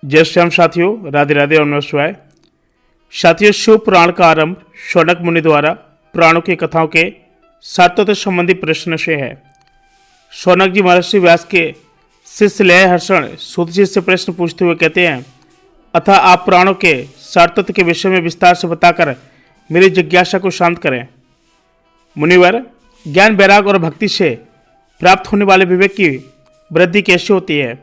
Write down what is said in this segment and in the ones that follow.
जय श्री राम साथियों, राधे राधे और नमस्कार। साथियों, शिव पुराण का आरंभ शौनक मुनि द्वारा पुराणों की कथाओं के सार्थक संबंधी प्रश्न से है। शौनक जी महर्षि व्यास के शिष्य लय हर्षण सूत जी से प्रश्न पूछते हुए कहते हैं, अतः आप पुराणों के सार्थक के विषय में विस्तार से बताकर मेरी जिज्ञासा को शांत करें। मुनिवर, ज्ञान, वैराग और भक्ति से प्राप्त होने वाले विवेक की वृद्धि कैसे होती है?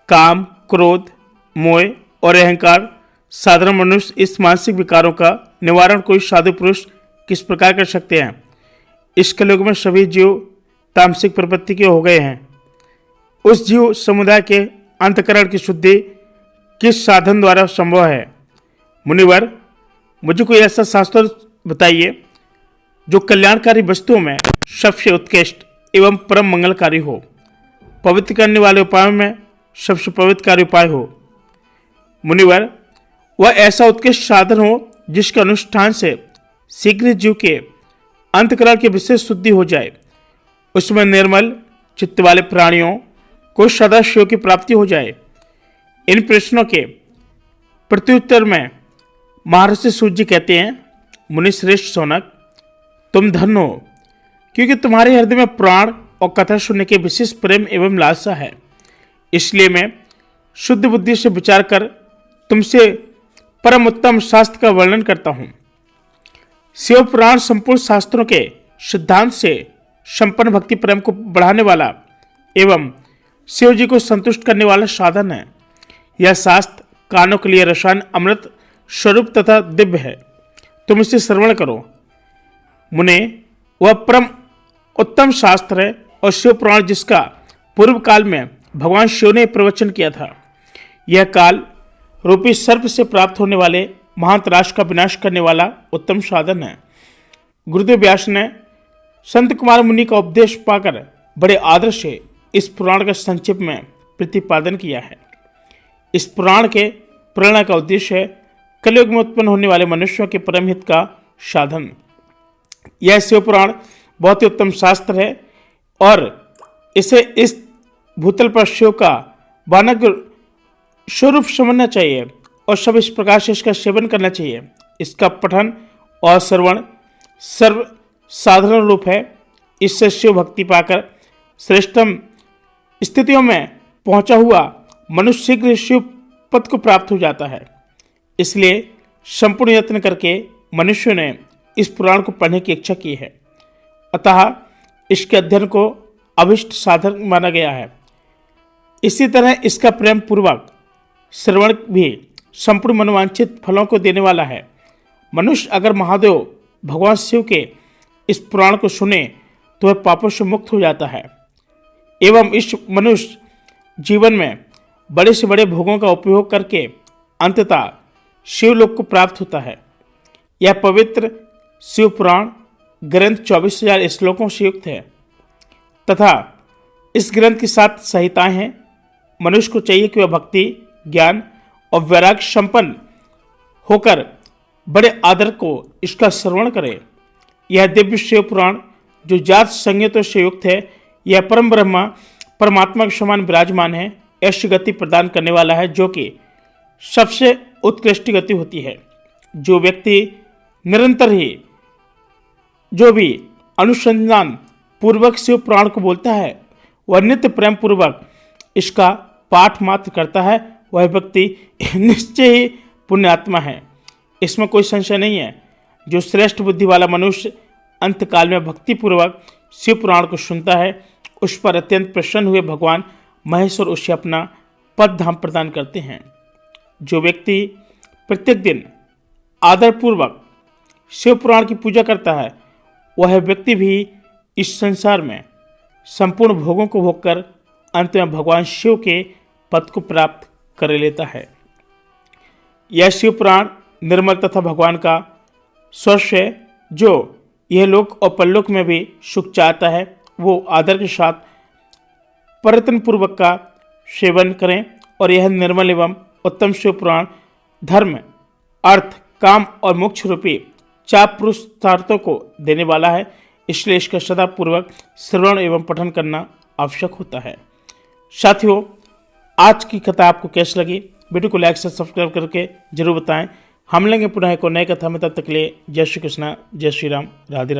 काम, क्रोध, मोह और अहंकार साधारण मनुष्य इस मानसिक विकारों का निवारण कोई साधु पुरुष किस प्रकार कर सकते हैं? इस कलयुग में सभी जीव तामसिक प्रवृत्ति के हो गए हैं। उस जीव समुदाय के अंतःकरण की शुद्धि किस साधन द्वारा संभव है? मुनिवर, मुझे कोई ऐसा शास्त्र बताइए जो कल्याणकारी वस्तुओं में सबसे उत्कृष्ट एवं परम मंगलकारी हो, पवित्र करने वाले उपायों में सबसे पवित्रकारी उपाय हो। मुनिवर, वह ऐसा उत्कृष्ट साधन हो जिसके अनुष्ठान से शीघ्र जीव के अंतःकरण की विशेष शुद्धि हो जाए, उसमें निर्मल चित्त वाले प्राणियों को सदा शिव की प्राप्ति हो जाए। इन प्रश्नों के प्रत्युत्तर में महर्षि सूत जी कहते हैं, मुनि श्रेष्ठ शौनक, तुम धन्य हो, क्योंकि तुम्हारे हृदय में पुराण और कथा सुनने के विशेष प्रेम एवं लालसा है। इसलिए मैं शुद्ध बुद्धि से विचार कर तुमसे परम उत्तम शास्त्र का वर्णन करता हूं। शिव पुराण संपूर्ण शास्त्रों के सिद्धांत से संपन्न भक्ति प्रेम को बढ़ाने वाला एवं शिव जी को संतुष्ट करने वाला साधन है। यह शास्त्र कानों के लिए रसायन अमृत स्वरूप तथा दिव्य है। तुम इसे श्रवण करो। मुने, वह परम उत्तम शास्त्र है और शिव पुराण जिसका पूर्व काल में भगवान शिव ने प्रवचन किया था, यह काल रूपी सर्प से प्राप्त होने वाले महान त्रास का विनाश करने वाला उत्तम साधन है। गुरुदेव व्यास ने संत कुमार मुनि का उपदेश पाकर बड़े आदर से इस पुराण का संक्षेप में प्रतिपादन किया है। इस पुराण के प्रेरणा का उद्देश्य है कलयुग में उत्पन्न होने वाले मनुष्यों के परम हित का साधन। यह शिव पुराण बहुत ही उत्तम शास्त्र है और इसे इस भूतल पर शिव का वानर स्वरूप समझना चाहिए और सब इस प्रकार से इसका सेवन करना चाहिए। इसका पठन और श्रवण सर्व साधारण रूप है। इससे शिव भक्ति पाकर श्रेष्ठतम स्थितियों में पहुंचा हुआ मनुष्य शीघ्र शिव पद को प्राप्त हो जाता है। इसलिए संपूर्ण यत्न करके मनुष्य ने इस पुराण को पढ़ने की इच्छा की है। अतः इसके अध्ययन को अभिष्ट साधन माना गया है। इसी तरह इसका प्रेम पूर्वक श्रवण भी संपूर्ण मनोवांछित फलों को देने वाला है। मनुष्य अगर महादेव भगवान शिव के इस पुराण को सुने तो वह पापों से मुक्त हो जाता है एवं इस मनुष्य जीवन में बड़े से बड़े भोगों का उपयोग करके अंततः शिवलोक को प्राप्त होता है। यह पवित्र शिव पुराण ग्रंथ 24,000 श्लोकों से युक्त है तथा इस ग्रंथ की 7 संहिताएं हैं। मनुष्य को चाहिए कि वह भक्ति, ज्ञान और वैराग्य संपन्न होकर बड़े आदर को इसका श्रवण करे। यह दिव्य शिव पुराण जो जात संयतों से युक्त है, यह परम ब्रह्मा परमात्मा के समान विराजमान है, ऐसी गति प्रदान करने वाला है जो कि सबसे उत्कृष्ट गति होती है। जो व्यक्ति निरंतर ही जो भी अनुसंधान पूर्वक शिव पुराण को बोलता है, वह नित्य प्रेम पूर्वक इसका पाठ मात्र करता है, वह व्यक्ति निश्चय ही पुण्यात्मा है। इसमें कोई संशय नहीं है। जो श्रेष्ठ बुद्धि वाला मनुष्य अंतकाल में भक्ति पूर्वक शिव पुराण को सुनता है, उस पर अत्यंत प्रसन्न हुए भगवान महेश्वर उसे अपना पद धाम प्रदान करते हैं। जो व्यक्ति प्रत्येक दिन आदरपूर्वक शिव पुराण की पूजा करता है, वह व्यक्ति भी इस संसार में संपूर्ण भोगों को भोग कर अंत में भगवान शिव के पद को प्राप्त कर लेता है। यह शिव पुराण निर्मल तथा भगवान का स्वस्य है। जो यह लोक और परलोक में भी सुख चाहता है, वो आदर के साथ प्रयत्न पूर्वक का सेवन करें और यह निर्मल एवं उत्तम शिव पुराण धर्म, अर्थ, काम और मोक्ष रूपी 4 पुरुषार्थों को देने वाला है। इसलिए इसका सदा पूर्वक श्रवण एवं पठन करना आवश्यक होता है। साथियों, आज की कथा आपको कैसी लगी वीडियो को लाइक से सब्सक्राइब करके जरूर बताएं। हम लेंगे पुनः एक और नए कथा में, तब तक के लिए जय श्री कृष्णा, जय श्री राम, राधे राधे।